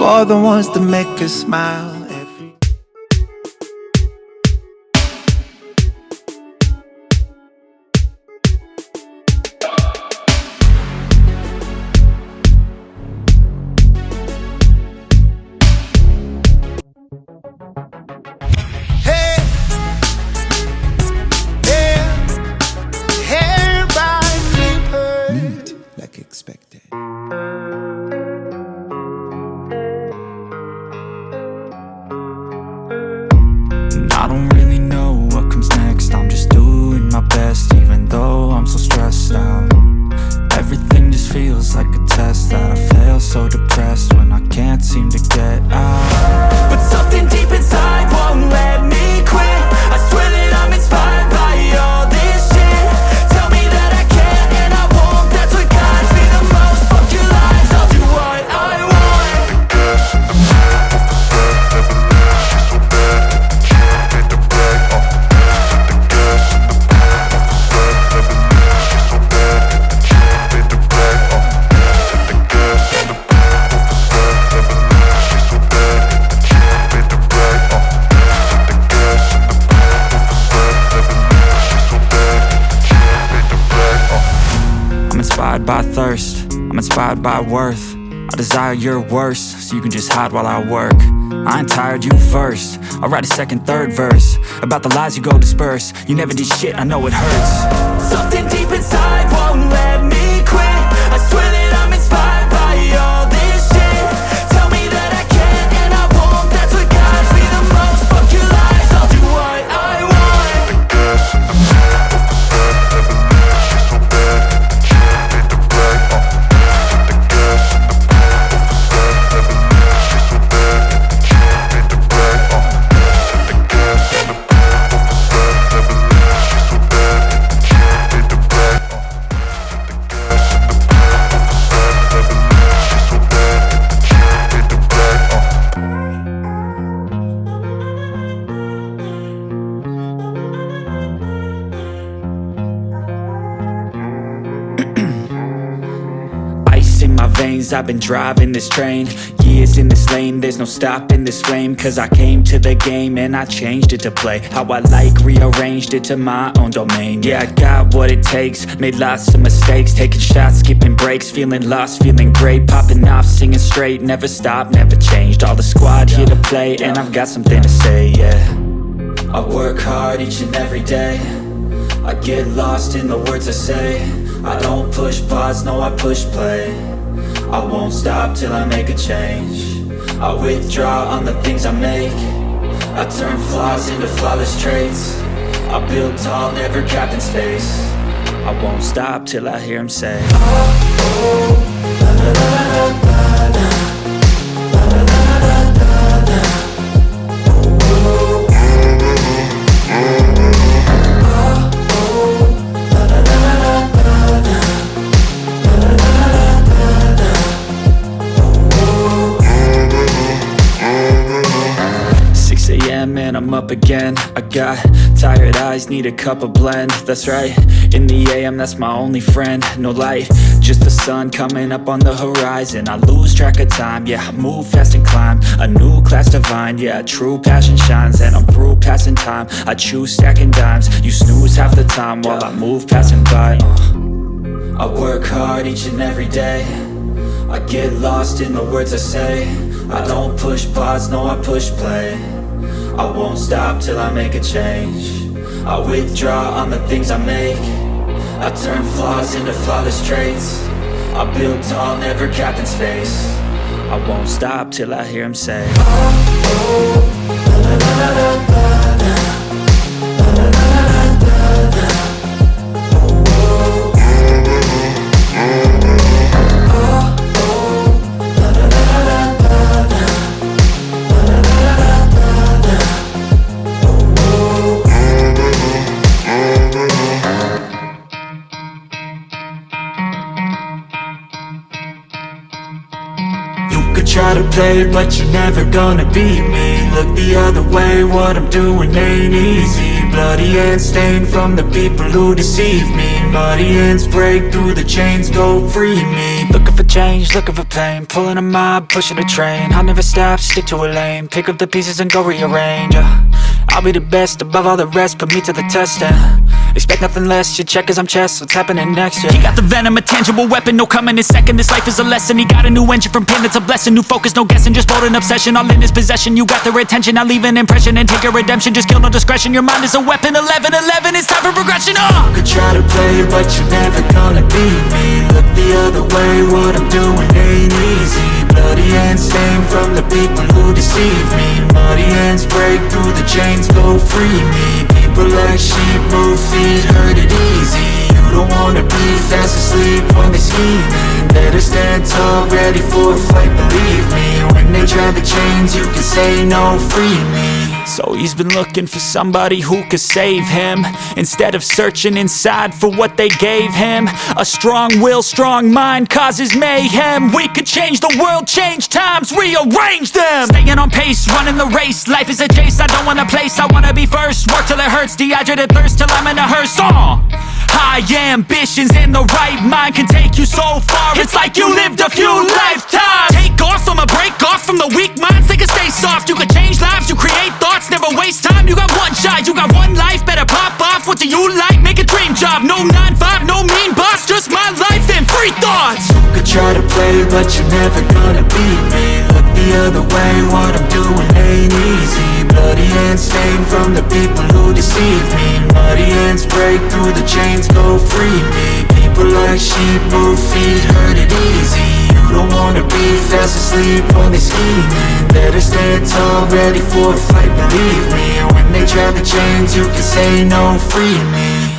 for the ones that make us smile. Like expected. And I don't really know what comes next. I'm just doing my best, even though I'm so stressed out. Everything just feels like a test that I fail, so depressed when I can't seem to get out. But something deep inside won't let me quit. I swear that I'm inspired by all this shit. Tell me that I can and I won't. That's what guides me the most. Fuck your lies, I'll do what I want. The gas in the back of the set, never leave. She's so bad that she made the brag. The gas in the back of the set, never leave. She's so bad that she made the brag. The gas in the back of the set, never leave. She's so bad that she made the brag. The gas in the back of the set, never leave. She's so bad that she made the brag. I'm inspired by thirst, I'm inspired by worth. I desire your worst, so you can just hide while I work. I ain't tired, you first. I'll write a second, third verse about the lies you go disperse. You never did shit, I know it hurts. Something deep inside won't let me quit. I swear that I'm inspired by all this shit. Tell me that I can and I won't. That's what guides me the most. Fuck your lies, I'll do what I want. The gas in the back of the set, never leave. She's so bad that she made the brag. The gas in the back of the set, never leave. She's so bad that she made the brag. The gas in the back of the set, never leave. She's so bad that she made the brag. The gas in the back of the set, never leave. She's so bad that she made the brag. Ice in my veins, I've been driving this train. Years in this lane, there's no stopping this flame. Cause I came to the game and I changed it to play how I like, rearranged it to my own domain. Yeah, I got what it takes, made lots of mistakes, taking shots, skipping breaks, feeling lost, feeling great, popping off, singing straight, never stopped, never changed. All the squad here to play and I've got something to say, yeah. I work hard each and every day, I get lost in the words I say. I don't push pause, no I push play. I won't stop till I make a change. I withdraw on the things I make. I turn flaws into flawless traits. I build tall, never capped in space. I won't stop till I hear him say, oh, oh, la la la la la la. And I'm up again. I got tired eyes, need a cup of blend. That's right, in the AM, that's my only friend. No light, just the sun coming up on the horizon. I lose track of time, yeah, I move fast and climb a new class divine, yeah, true passion shines. And I'm through passing time, I choose stacking dimes. You snooze half the time while I move passing by. I work hard each and every day, I get lost in the words I say. I don't push pause, no I push play. I won't stop till I make a change. I withdraw on the things I make. I turn flaws into flawless traits. I build tall, never capped in space. I won't stop till I hear him say, oh, oh, la la la la la la. La la la la la la. Oh, oh, oh, la la la la la la. La la la la la la. Try to play it, but you're never gonna beat me. Look the other way, what I'm doing ain't easy. Bloody hands stained from the people who deceive me. Muddy hands break through the chains, go free me. Looking for change, looking for pain, pulling a mob, pushing a train. I'll never stop, stick to a lane, pick up the pieces and go rearrange. I'll be the best above all the rest, put me to the test and expect nothing less, your check is I'm chess, what's happening next, yeah. He got the venom, a tangible weapon, no coming in second. This life is a lesson, he got a new engine from pain, it's a blessing. New focus, no guessing, just bold and obsession. All in his possession, you got their attention. Now leave an impression and take a redemption. Just kill, no discretion, your mind is a weapon. 11-11, it's time for progression, You could try to play, but you're never gonna beat me. Look the other way, what I'm doing ain't easy. Bloody hands stained from the people who deceive me. Muddy hands break through the chains, go free me. People like sheep move feet, hurt it easy. You don't wanna be fast asleep when they're scheming. Better stand tall, ready for a fight, believe me. When they try the chains, you can say no, free me. So he's been looking for somebody who could save him, instead of searching inside for what they gave him. A strong will, strong mind causes mayhem. We could change the world, change times, rearrange them. Staying on pace, running the race. Life is a chase, I don't want a place, I wanna be first. Work till it hurts, dehydrated thirst till I'm in a hearse. High ambitions and the right mind can take you so far. It's like you lived a few lifetimes. Take off, I'ma break off from the weak minds. They can stay soft, you can change lives, you create thoughts. Never waste time, you got one shot, you got one life. Better pop off, what do you like? Make a dream job, no 9-5, no mean boss. Just my life and free thoughts. You could try to play, but you're never gonna beat me. Look the other way, what I'm doing ain't easy. Bloody hands stained from the people who deceive me. Muddy hands break through the chains, go free me. People like sheep move feet, hurt it easy. You don't wanna be fast asleep when they're scheming. Better stand tall, ready for a fight, believe me. When they try the chains, you can say no, free me.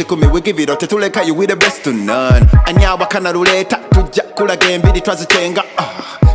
kikumi we give it out tetuleka you we the best to none anyawa kana ruleta tujja kulaga embiri twazitenga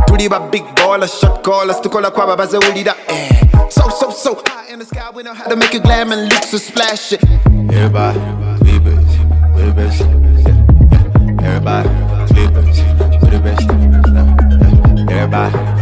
tuli ba big ballers shot callers tukola kwaba bazewulira so high in the sky we know how to make it glam and look so splashy everybody sleepers we the best everybody sleepers we the best everybody